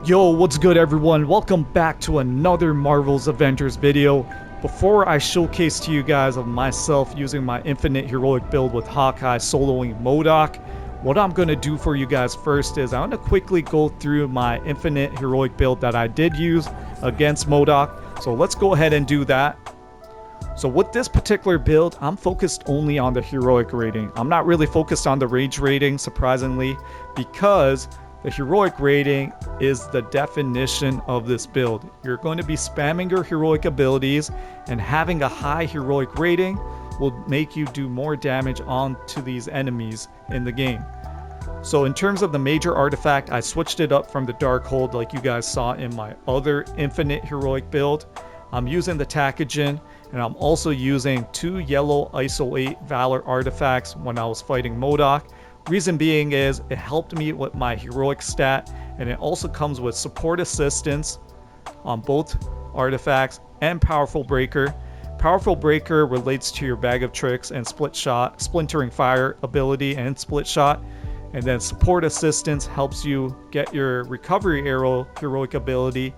Yo, what's good everyone? Welcome back to another Marvel's Avengers video. Before I showcase to you guys of myself using my infinite heroic build with Hawkeye soloing Modok, what I'm going to do for you guys first is I'm going to quickly go through my infinite heroic build that I did use against Modok. So let's go ahead and do that. So with this particular build, I'm focused only on the heroic rating. I'm not really focused on the rage rating, surprisingly, because the heroic rating is the definition of this build. You're going to be spamming your heroic abilities, and having a high heroic rating will make you do more damage onto these enemies in the game. So in terms of the major artifact, I switched it up from the Darkhold like you guys saw in my other infinite heroic build. I'm using the Tachygen, and I'm also using 2 yellow ISO 8 Valor artifacts when I was fighting Modok. Reason being is it helped me with my heroic stat, and it also comes with support assistance on both artifacts and Powerful Breaker. Powerful Breaker relates to your Bag of Tricks and Split Shot, Splintering Fire ability and Split Shot, and then support assistance helps you get your Recovery Arrow heroic ability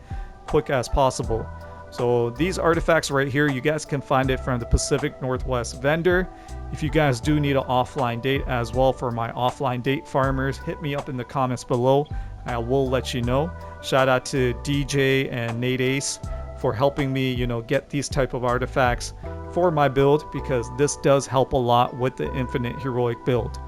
quick as possible. So these artifacts right here, you guys can find it from the Pacific Northwest vendor. If you guys do need an offline date as well for my offline date farmers, hit me up in the comments below. I will let you know. Shout out to DJ and NateAce for helping me, get these type of artifacts for my build, because this does help a lot with the infinite heroic build.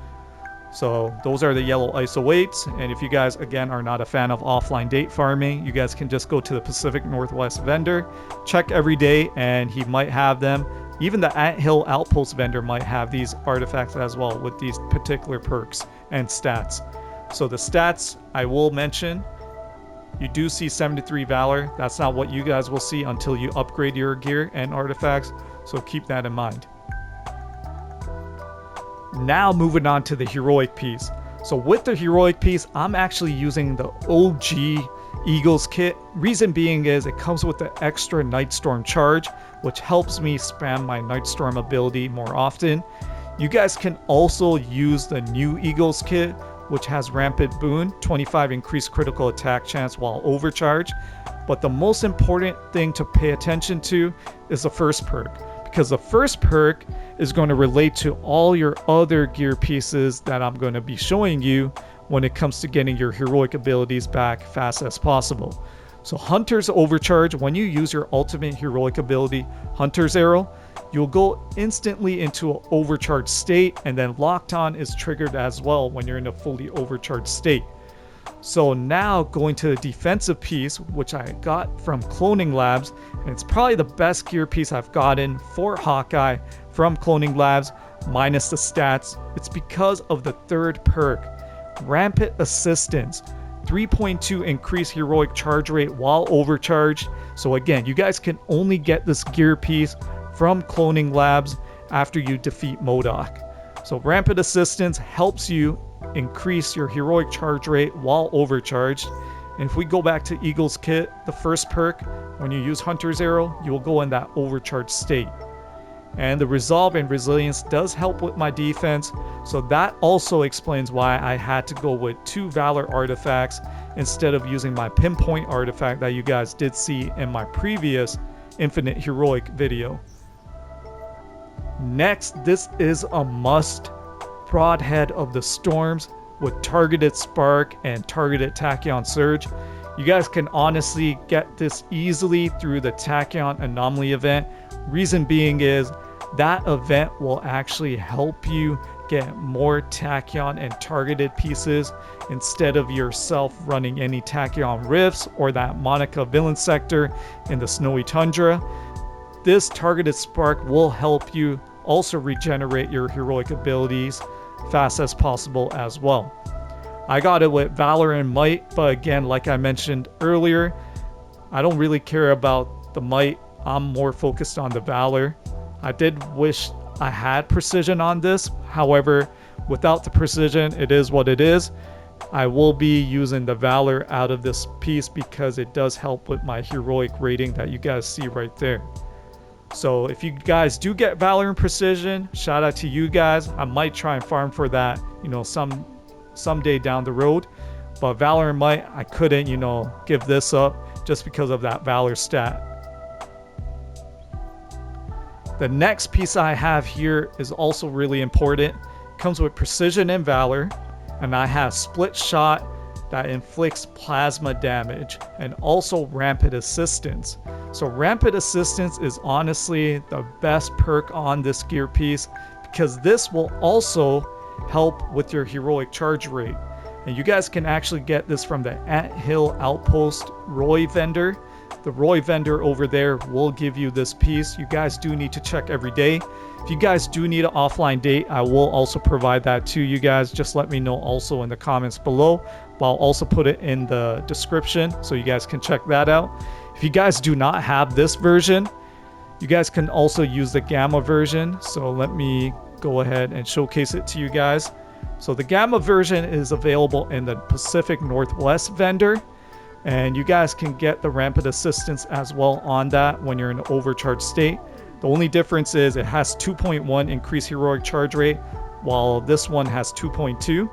So those are the yellow ISO 8s, and if you guys again are not a fan of offline date farming, you guys can just go to the Pacific Northwest vendor, check every day, and he might have them. Even the Anthill Outpost vendor might have these artifacts as well with these particular perks and stats. So the stats I will mention, you do see 73 Valor. That's not what you guys will see until you upgrade your gear and artifacts, so keep that in mind. Now moving on to the heroic piece. So with the heroic piece, I'm actually using the OG Eagles kit. Reason being is it comes with the extra Nightstorm charge, which helps me spam my Nightstorm ability more often. You guys can also use the new Eagles kit, which has Rampant Boon, 25 increased critical attack chance while overcharged. But the most important thing to pay attention to is the first perk, because the first perk is going to relate to all your other gear pieces that I'm going to be showing you when it comes to getting your heroic abilities back fast as possible. So Hunter's Overcharge, when you use your ultimate heroic ability, Hunter's Arrow, you'll go instantly into an overcharged state, and then Locked On is triggered as well when you're in a fully overcharged state. So now going to the defensive piece, which I got from Cloning Labs, and it's probably the best gear piece I've gotten for Hawkeye from Cloning Labs, minus the stats. It's because of the third perk, Rampant Assistance, 3.2 increased heroic charge rate while overcharged. So again, you guys can only get this gear piece from Cloning Labs after you defeat Modok. So Rampant Assistance helps you increase your heroic charge rate while overcharged. And if we go back to Eagles kit, the first perk, when you use Hunter's Arrow, you will go in that overcharged state. And the Resolve and Resilience does help with my defense, so that also explains why I had to go with 2 Valor artifacts instead of using my Pinpoint artifact that you guys did see in my previous Infinite Heroic video. Next, this is a must. Broadhead of the Storms with targeted Spark and targeted Tachyon Surge. You guys can honestly get this easily through the Tachyon Anomaly event. Reason being is that event will actually help you get more Tachyon and targeted pieces instead of yourself running any Tachyon Rifts or that Monica Villain Sector in the Snowy Tundra. This targeted Spark will help you also regenerate your heroic abilities fast as possible as well. I got it with Valor and Might, but again, like I mentioned earlier, I don't really care about the Might. I'm more focused on the Valor. I did wish I had precision on this. However, without the precision, it is what it is. I will be using the Valor out of this piece because it does help with my heroic rating that you guys see right there. So if you guys do get Valor and Precision, shout out to you guys. I might try and farm for that, someday down the road. But VALOR might, I couldn't, you know, give this up just because of that VALOR stat. The next piece I have here is also really important. It comes with precision and VALOR, and I have split shot that inflicts plasma damage and also rampant assistance. So rampant assistance is honestly the best perk on this gear piece because this will also help with your heroic charge rate. And you guys can actually get this from the Anthill Outpost Roy vendor. The Roy vendor over there will give you this piece. You guys do need to check every day. If you guys do need an offline date, I will also provide that to you guys. Just let me know also in the comments below. But I'll also put it in the description so you guys can check that out. If you guys do not have this version, you guys can also use the Gamma version. So let me go ahead and showcase it to you guys. So the Gamma version is available in the Pacific Northwest vendor. And you guys can get the rampant assistance as well on that when you're in an overcharged state. The only difference is it has 2.1 increased heroic charge rate, while this one has 2.2.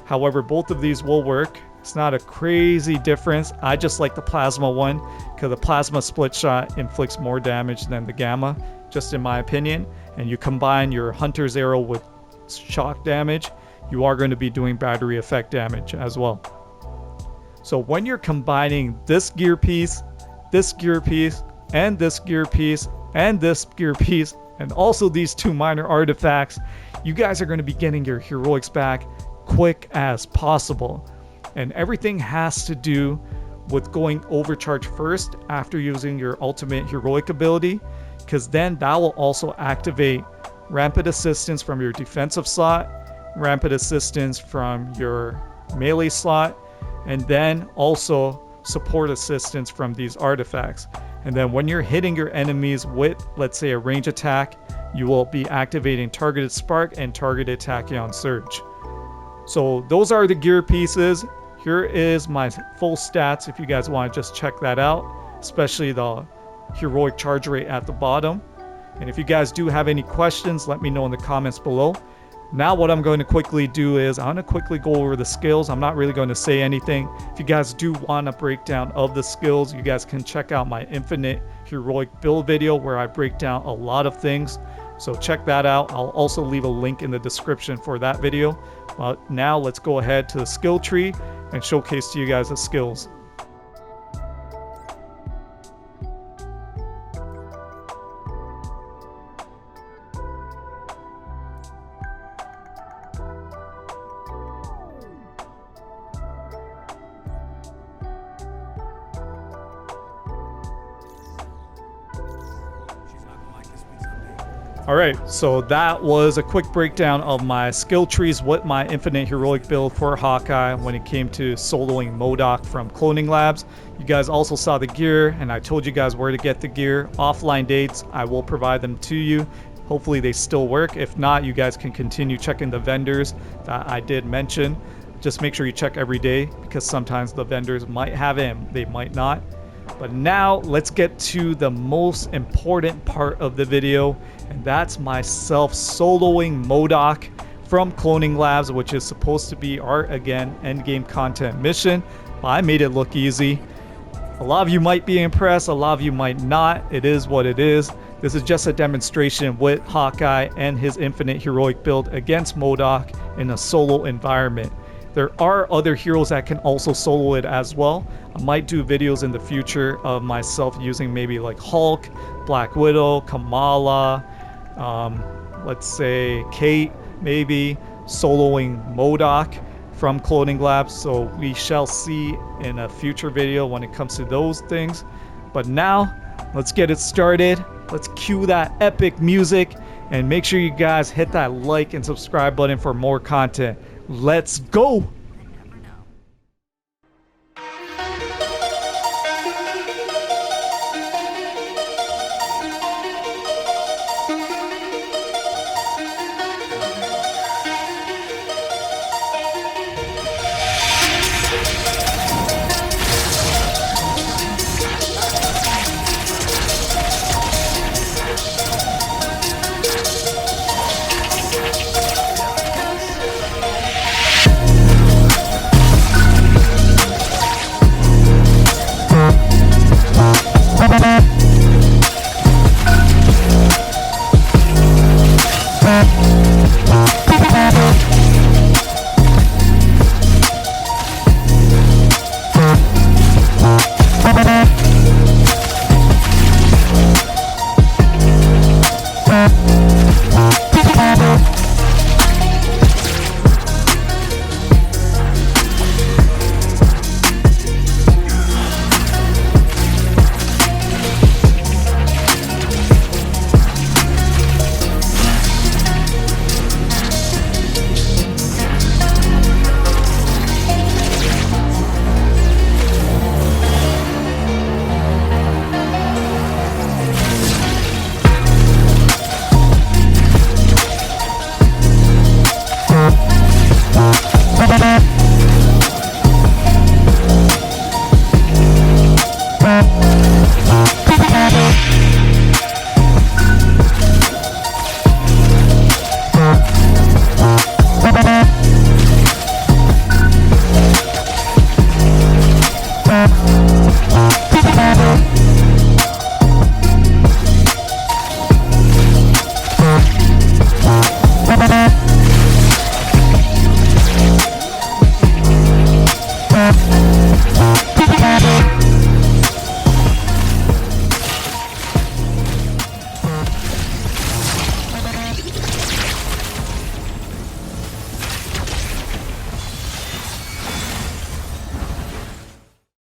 However, both of these will work. It's not a crazy difference. I just like the plasma one because the plasma split shot inflicts more damage than the Gamma, just in my opinion. And you combine your Hunter's Arrow with shock damage, you are going to be doing battery effect damage as well. So when you're combining this gear piece, this gear piece, and this gear piece, and this gear piece, and also these two minor artifacts, you guys are going to be getting your heroics back quick as possible. And everything has to do with going overcharge first after using your ultimate heroic ability, because then that will also activate rampant assistance from your defensive slot, rampant assistance from your melee slot, and then also support assistance from these artifacts. And then when you're hitting your enemies with, let's say, a range attack, you will be activating targeted spark and targeted tachyon surge. So those are the gear pieces. Here is my full stats if you guys want to just check that out, especially the heroic charge rate at the bottom. And if you guys do have any questions, let me know in the comments below. Now what I'm going to quickly do is I'm going to quickly go over the skills. I'm not really going to say anything. If you guys do want a breakdown of the skills, you guys can check out my infinite heroic build video where I break down a lot of things. So check that out. I'll also leave a link in the description for that video. But now let's go ahead to the skill tree and showcase to you guys the skills. Alright, so that was a quick breakdown of my skill trees with my infinite heroic build for Hawkeye when it came to soloing Modok from Cloning Labs. You guys also saw the gear, and I told you guys where to get the gear. Offline dates, I will provide them to you. Hopefully they still work. If not, you guys can continue checking the vendors that I did mention. Just make sure you check every day because sometimes the vendors might have it and they might not. But now let's get to the most important part of the video, and that's myself soloing Modok from Cloning Labs, which is supposed to be our, again, endgame content mission. I made it look easy. A lot of you might be impressed, a lot of you might not. It is what it is. This is just a demonstration with Hawkeye and his infinite heroic build against Modok in a solo environment. There are other heroes that can also solo it as well. I might do videos in the future of myself using maybe like Hulk, Black Widow, Kamala, let's say Kate, maybe soloing Modok from Cloning Labs. So we shall see in a future video when it comes to those things. But now let's get it started. Let's cue that epic music and make sure you guys hit that like and subscribe button for more content. Let's go!